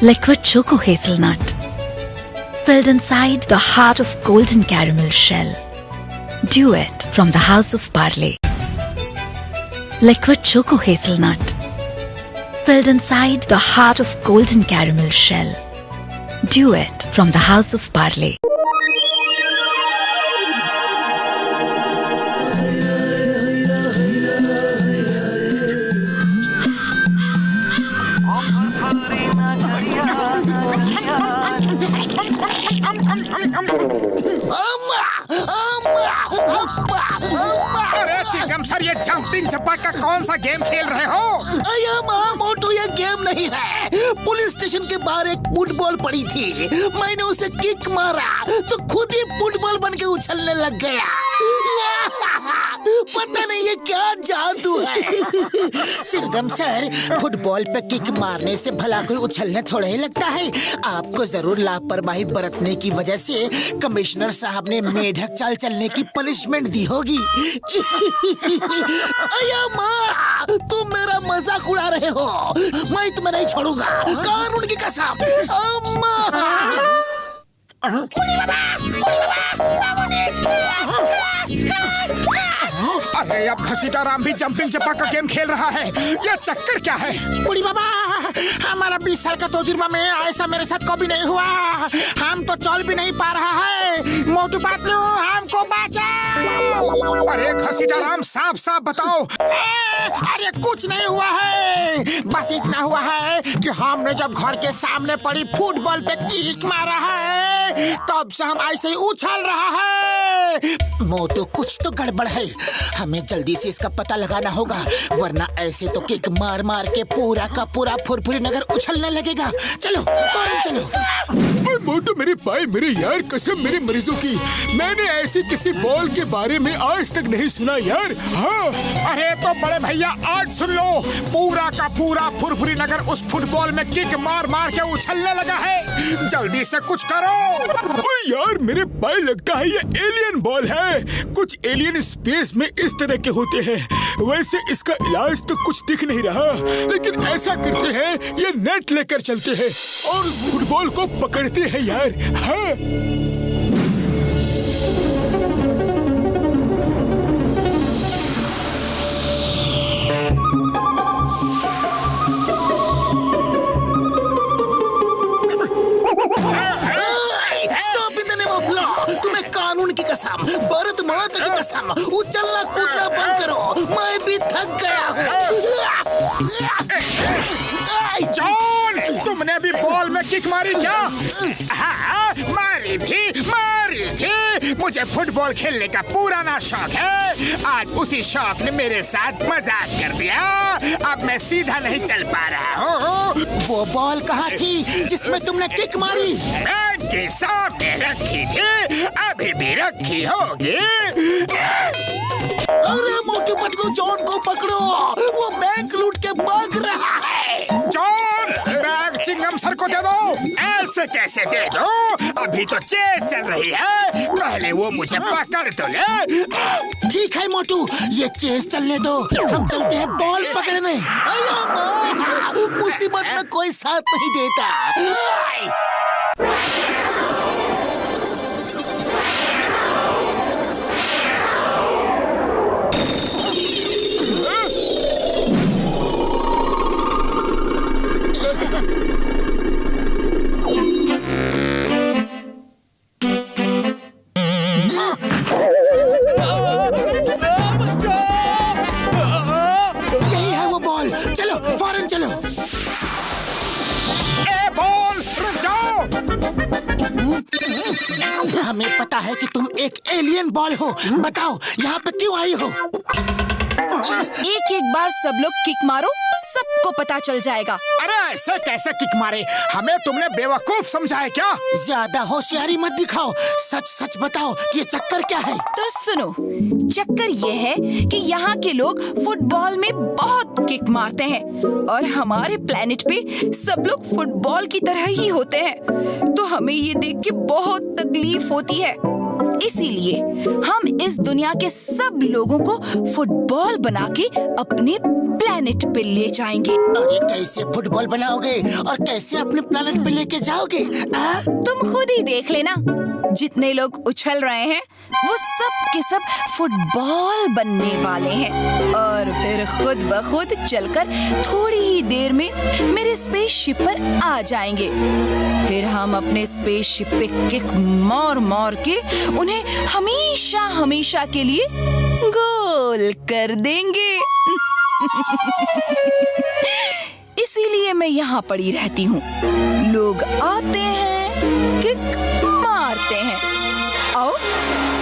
Liquid Choco Hazelnut, filled inside the heart of golden caramel shell. Duet from the House of Parle. Liquid Choco Hazelnut, filled inside the heart of golden caramel shell. Duet from the House of Parle. अरे Chingam sir, ये jumping चपाका कौन सा game खेल रहे हो? अरे माँ मोटू, ये गेम नहीं है। पुलिस स्टेशन के बाहर एक फुटबॉल पड़ी थी, मैंने उसे किक मारा तो खुद ही फुटबॉल बन के उछलने लग गया। पता नहीं ये क्या जादू है। चिंगम सर, फुटबॉल पे किक मारने से भला कोई उछलने थोड़ा ही लगता है। आपको जरूर लापरवाही बरतने की वजह से कमिश्नर साहब ने मेढक चाल चलने की पनिशमेंट दी होगी। अया माँ, तुम मेरा मजाक उड़ा रहे हो। मैं तुम्हें नहीं छोड़ूंगा, कानून की कसम। अम्मा, अरे अब घसीटा राम भी जंपिंग चपाका गेम खेल रहा है। ये चक्कर क्या है? बुढ़ी बाबा, हमारा 20 साल का तजुर्बा में ऐसा मेरे साथ कभी नहीं हुआ। हम तो चल भी नहीं पा रहा है। मोटू पतलू, हमको बचाओ। अरे घसीटा राम, साफ साफ बताओ। अरे कुछ नहीं हुआ है, बस इतना हुआ है कि हमने जब घर के सामने पड़ी फुटबॉल पे किक मारा है, तब से हम ऐसे ही उछल रहा है। मोटू, कुछ तो गड़बड़ है। हमें जल्दी से इसका पता लगाना होगा, वरना ऐसे तो किक मार मार के पूरा का पूरा फुरफुरी नगर उछलने लगेगा। चलो फौरन चलो। मोटू मेरे भाई, मेरे यार, कसम मेरे मरीजों की, मैंने ऐसी किसी बॉल के बारे में आज तक नहीं सुना यार। हाँ, अरे तो बड़े भैया आज सुन लो, पूरा का पूरा फुरफुरी नगर उस फुटबॉल में किक मार मार के उछलने लगा है। जल्दी से कुछ करो। ओ यार मेरे भाई, लगता है ये एलियन बॉल है। कुछ एलियन स्पेस में इस तरह के होते हैं। वैसे इसका इलाज तो कुछ दिख नहीं रहा, लेकिन ऐसा करते हैं, ये नेट लेकर चलते हैं और उस फुटबॉल को पकड़ते हैं यार। हाँ, stop in the name of law. तुम्हें कानून की कसम, भारत माता की कसम, उछलना कूदना बंद करो। मैं भी थक गया हूँ। जॉन, तुमने भी बॉल में किक मारी क्या? हाँ, मारी थी। मुझे फुटबॉल खेलने का पुराना शौक है। आज उसी शौक ने मेरे साथ मजाक कर दिया। अब मैं सीधा नहीं चल पा रहा हूँ। वो बॉल कहाँ थी जिसमें तुमने किक मारी? बैंक के सामने रखी थी, अभी भी रखी होगी। अरे मोटू पतलू, जॉन को पकड़ो, वो बैंक लूट के भाग रहा है। जॉन, बैग चिंगम सर को दे दो। ऐसे कैसे दे दो? अभी तो चेस चल रही है, पहले वो मुझे पकड़ तो ले। ठीक है मोटू, ये चेस चलने दो, हम चलते हैं बॉल पकड़ने। अया माँ, मुसीबत में कोई साथ नहीं देता। यही है वो बॉल, चलो फौरन चलो। ए बॉल, रुक जाओ। हमें पता है कि तुम एक एलियन बॉल हो। बताओ यहाँ पे क्यों आई हो? एक एक बार सब लोग किक मारो, सबको पता चल जाएगा। अरे ऐसे कैसे किक मारे? हमें तुमने बेवकूफ समझा है क्या? ज्यादा होशियारी मत दिखाओ, सच सच बताओ कि ये चक्कर क्या है। तो सुनो, चक्कर ये है कि यहाँ के लोग फुटबॉल में बहुत किक मारते हैं और हमारे प्लेनेट पे सब लोग फुटबॉल की तरह ही होते हैं। तो हमें ये देख के बहुत तकलीफ होती है। इसीलिए हम इस दुनिया के सब लोगों को फुटबॉल बना के अपने प्लेनेट पे ले जाएंगे। अरे कैसे फुटबॉल बनाओगे और कैसे अपने प्लेनेट पे लेके जाओगे? तुम खुद ही देख लेना, जितने लोग उछल रहे हैं वो सब के सब फुटबॉल बनने वाले हैं और फिर खुद ब खुद चलकर थोड़ी ही देर में मेरे स्पेसशिप पर आ जाएंगे। फिर हम अपने स्पेसशिप पे किक मार मार के उन्हें हमेशा हमेशा के लिए गोल कर देंगे। इसीलिए मैं यहाँ पड़ी रहती हूँ। लोग आते हैं, किक मारते हैं। आओ,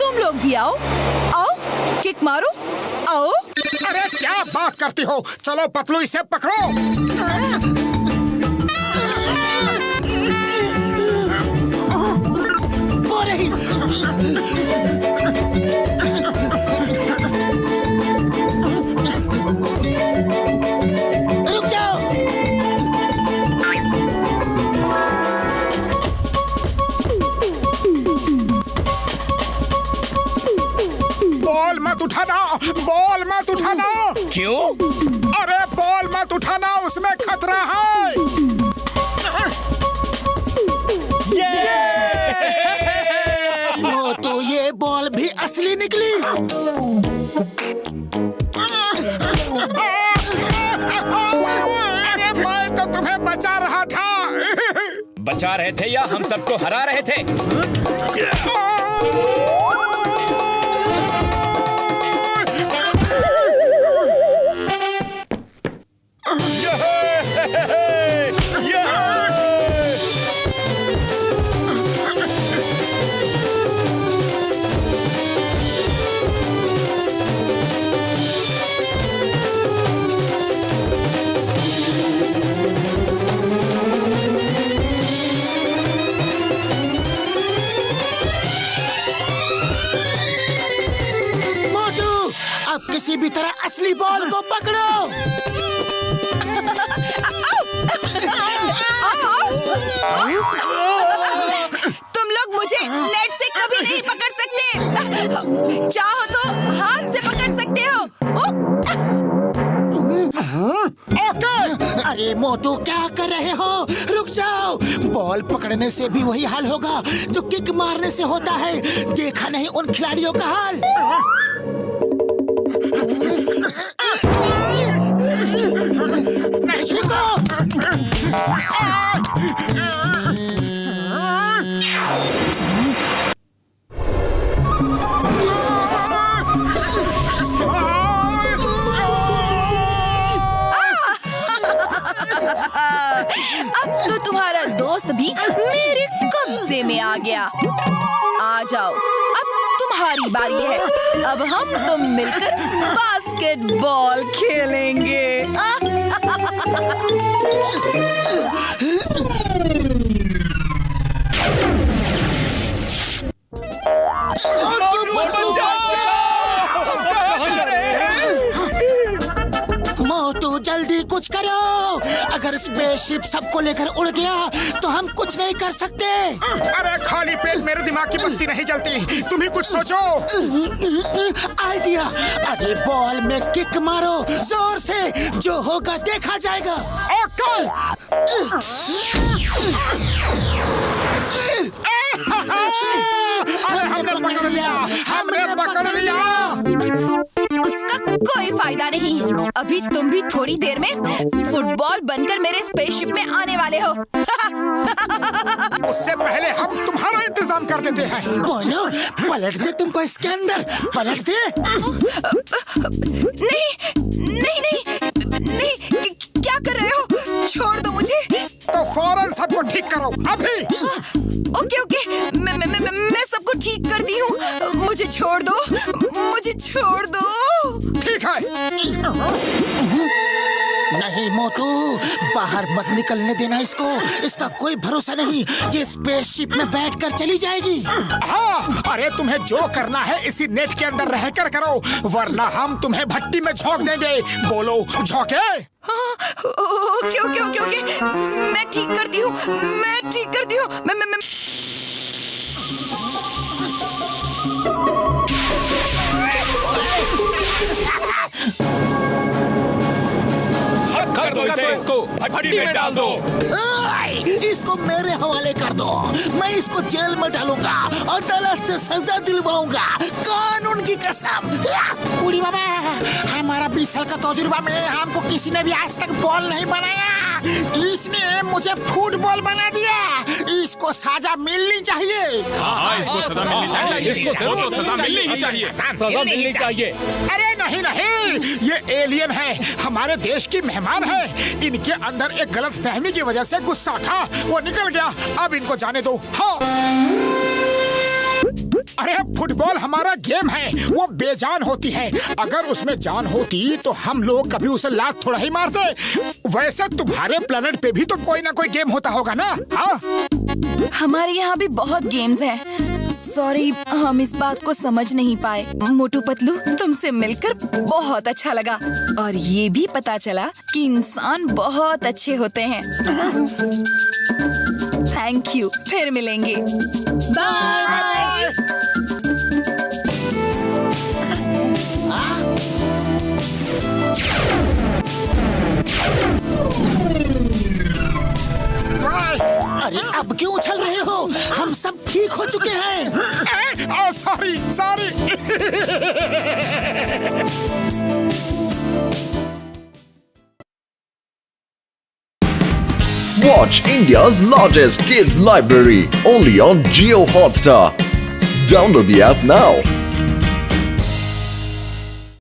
तुम लोग भी आओ, आओ किक मारो, आओ। अरे क्या बात करती हो? चलो पतलू, इसे पकड़ो। वो रही। रुक जाओ। बॉल मत उठाना, बॉल मत उठाना। क्यों? अरे बॉल मत उठाना, उसमें खतरा है। वो तो ये बॉल भी असली निकली। अरे मैं तो तुम्हें बचा रहा था। बचा रहे थे या हम सबको हरा रहे थे? अब किसी भी तरह असली बॉल को पकड़ो। तुम लोग मुझे नेट से कभी नहीं पकड़ सकते। चाहो तो हाथ से पकड़ सकते हो। अरे मोटू, क्या कर रहे हो? रुक जाओ। बॉल पकड़ने से भी वही हाल होगा जो किक मारने से होता है। देखा नहीं उन खिलाड़ियों का हाल? नहीं छूको। अब तो तुम्हारा दोस्त भी मेरे कब्जे में आ गया। आ जाओ, अब तुम्हारी बारी है। अब हम तुम मिलकर बास्केटबॉल खेलेंगे। मोटू, जल्दी कुछ करो। अगर स्पेसशिप सबको लेकर उड़ गया तो हम कुछ नहीं कर सकते। अरे खाली पेट मेरे दिमाग की बत्ती नहीं जलती। तुम ही कुछ सोचो। आइडिया। अरे बॉल में किक मारो जोर से, जो होगा देखा जाएगा। ओके। अरे हमने पकड़ लिया, हमने पकड़ लिया। उसका कोई फायदा नहीं। अभी तुम भी थोड़ी देर में फुटबॉल बनकर मेरे स्पेसशिप में आने वाले हो। उससे पहले हम तुम्हारा इंतजाम कर देते हैं। बोलो, पलट दे तुमको इसके अंदर, पलट दे। नहीं नहीं नहीं नहीं, क्या कर रहे हो? छोड़ दो मुझे। तो फौरन सबको ठीक करो अभी। ओके ओके, मैं सबको ठीक करती हूँ। मुझे छोड़ दो, मुझे छोड़ दो। ठीक है। नहीं मोटू, बाहर मत निकलने देना इसको। इसका कोई भरोसा नहीं, ये स्पेसशिप में बैठकर चली जाएगी। हाँ, अरे तुम्हें जो करना है इसी नेट के अंदर रहकर करो, वरना हम तुम्हें भट्टी में झोंक देंगे। बोलो, झोंके? ओके ओके ओके ओके, मैं ठीक करती हूँ, मैं ठीक करती हूँ। मैं भट्टी में डाल दो। इसको मेरे हवाले कर दो। मैं इसको जेल में डालूंगा, अदालत से सजा दिलवाऊंगा, कानून की कसम। बूढ़ी बाबा, हमारा 20 साल का तजुर्बा में हमको किसी ने भी आज तक बॉल नहीं बनाया। इसने मुझे फुटबॉल बना दिया। इसको सजा मिलनी चाहिए। हाँ, इसको सजा मिलनी चाहिए। इसको सजा मिलनी चाहिए। सजा मिलनी चाहिए। अरे नहीं नहीं, ये एलियन है, हमारे देश की मेहमान है। इनके अंदर एक गलत फहमी की वजह से गुस्सा था, वो निकल गया। अब इनको जाने दो। हाँ, अरे फुटबॉल हमारा गेम है, वो बेजान होती है। अगर उसमें जान होती तो हम लोग कभी उसे लात थोड़ा ही मारते। वैसे तुम्हारे प्लेनेट पे भी तो कोई ना कोई गेम होता होगा ना? हाँ, हमारे यहाँ भी बहुत गेम्स हैं। सॉरी, हम इस बात को समझ नहीं पाए। मोटू पतलू, तुमसे मिलकर बहुत अच्छा लगा और ये भी पता चला कि इंसान बहुत अच्छे होते हैं। थैंक यू, फिर मिलेंगे। बाय। अरे अब क्यों उछल रहे हो? हम सब ठीक हो चुके हैं। Sorry sorry. Watch India's largest kids library only on Jio Hotstar. Download the app now.